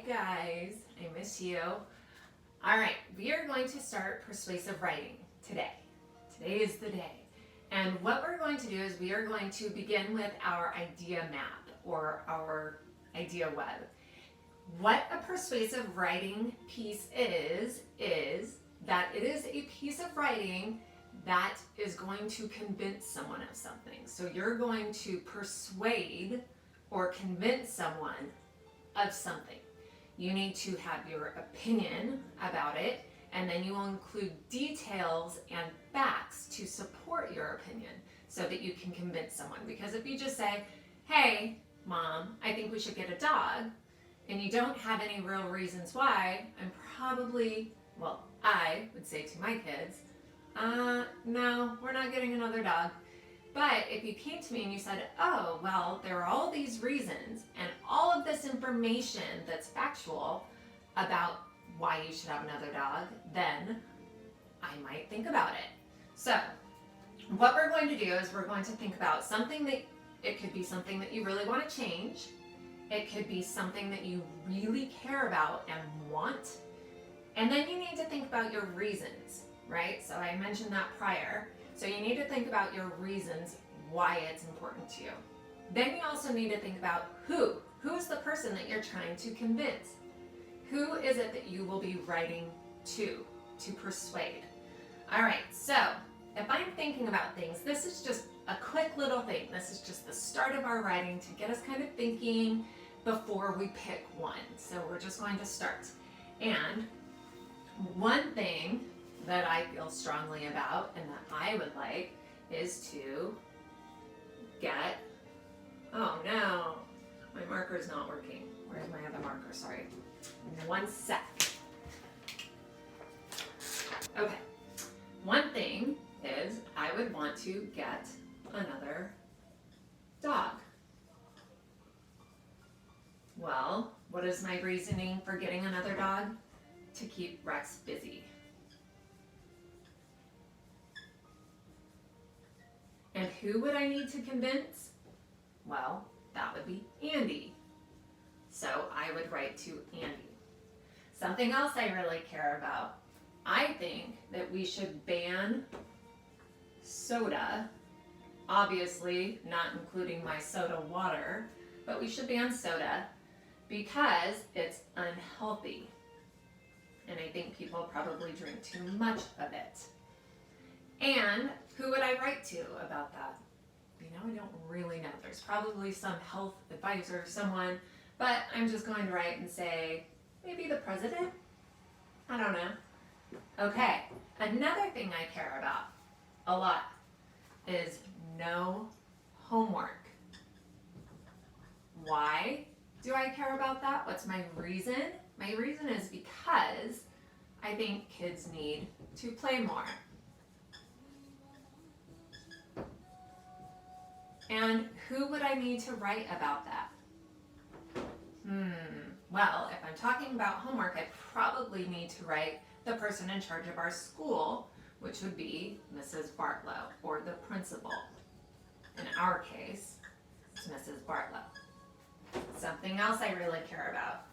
guys, I miss you. All right, we are going to start persuasive writing today. Today is the day. And what we're going to do is we are going to begin with our idea map or our idea web. What a persuasive writing piece is that it is a piece of writing that is going to convince someone of something. So you're going to persuade or convince someone of something. You need to have your opinion about it, and then you will include details and facts to support your opinion so that you can convince someone. Because if you just say, hey, Mom, I think we should get a dog, and you don't have any real reasons why, I would say to my kids, no, we're not getting another dog. But if you came to me and you said, oh, well, there are all these reasons and all of this information that's factual about why you should have another dog, then I might think about it. So what we're going to do is we're going to think about something that, it could be something that you really want to change. It could be something that you really care about and want. And then you need to think about your reasons, right? So I mentioned that prior. So you need to think about your reasons why it's important to you. Then you also need to think about who. Who is the person that you're trying to convince? Who is it that you will be writing to persuade? All right, so if I'm thinking about things, this is just a quick little thing. This is just the start of our writing to get us kind of thinking before we pick one. So we're just going to start. And one thing that I feel strongly about and that I would like is to get, oh no, my marker is not working. Where's my other marker? Sorry. One sec. Okay. One thing is I would want to get another dog. Well, what is my reasoning for getting another dog? To keep Rex busy. And who would I need to convince? Well, that would be Andy. So I would write to Andy. Something else I really care about. I think that we should ban soda. Obviously, not including my soda water, but we should ban soda because it's unhealthy. And I think people probably drink too much of it. And who would I write to about that? You know, I don't really know. There's probably some health advisor or someone, but I'm just going to write and say, maybe the president? I don't know. Okay, another thing I care about a lot is no homework. Why do I care about that? What's my reason? My reason is because I think kids need to play more. And who would I need to write about that? Well, if I'm talking about homework, I probably need to write the person in charge of our school, which would be Mrs. Bartlow, or the principal. In our case, it's Mrs. Bartlow. Something else I really care about.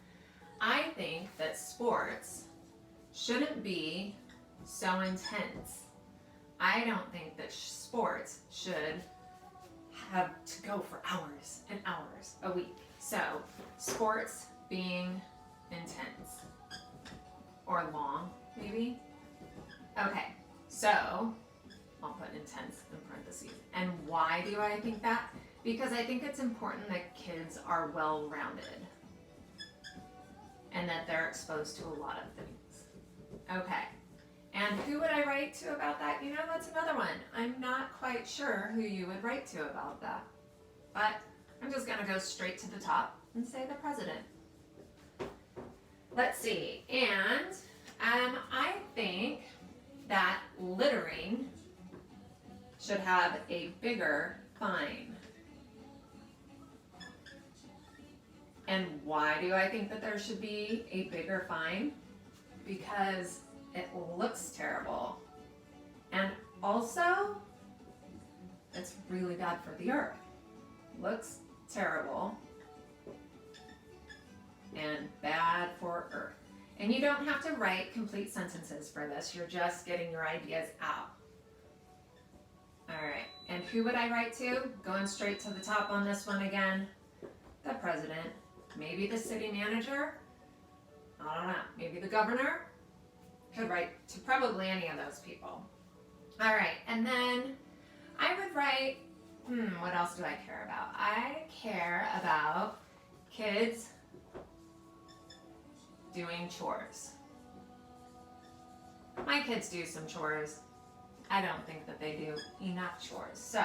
I think that sports shouldn't be so intense. I don't think that sports should have to go for hours and hours a week. So, sports being intense or long, maybe. Okay, so I'll put intense in parentheses. And why do I think that? Because I think it's important that kids are well-rounded and that they're exposed to a lot of things. Okay. And who would I write to about that? You know, that's another one. I'm not quite sure who you would write to about that. But I'm just going to go straight to the top and say the president. Let's see. And I think that littering should have a bigger fine. And why do I think that there should be a bigger fine? Because it looks terrible. And also, it's really bad for the earth. Looks terrible and bad And you don't have to write complete sentences for this. You're just getting your ideas out. All right, and who would I write to? Going straight to the top on this one again. The president, maybe the city manager. I don't know, maybe the governor. Could write to probably any of those people. All right, and then I would write, what else do I care about? I care about kids doing chores. My kids do some chores. I don't think that they do enough chores. So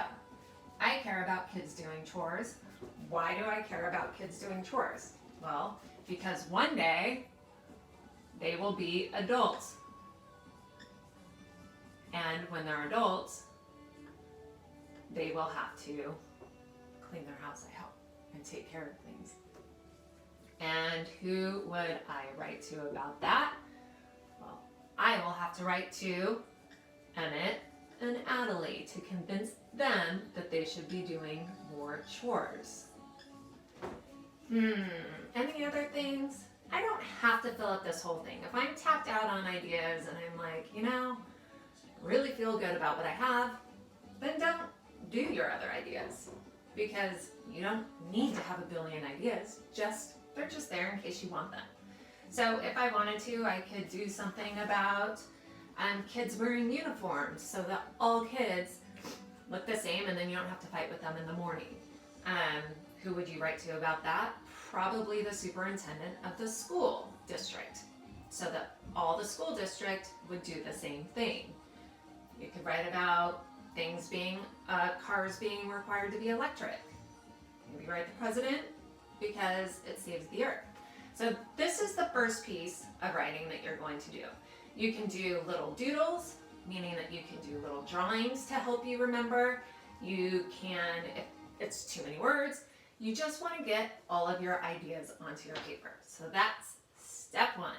I care about kids doing chores. Why do I care about kids doing chores? Well, because one day they will be adults. And when they're adults, they will have to clean their house, I hope, and take care of things. And who would I write to about that? Well, I will have to write to Emmett and Adelaide to convince them that they should be doing more chores. Any other things? I don't have to fill up this whole thing. If I'm tapped out on ideas and I'm like, I really feel good about what I have, then don't do your other ideas, because you don't need to have a billion ideas. They're just there in case you want them. So if I wanted to, I could do something about kids wearing uniforms so that all kids look the same and then you don't have to fight with them in the morning. Who would you write to about that? Probably the superintendent of the school district, so that all the school district would do the same thing. You could write about things cars being required to be electric. Maybe write the president because it saves the earth. So this is the first piece of writing that you're going to do. You can do little doodles, meaning that you can do little drawings to help you remember. You can, if it's too many words, you just want to get all of your ideas onto your paper. So that's step one.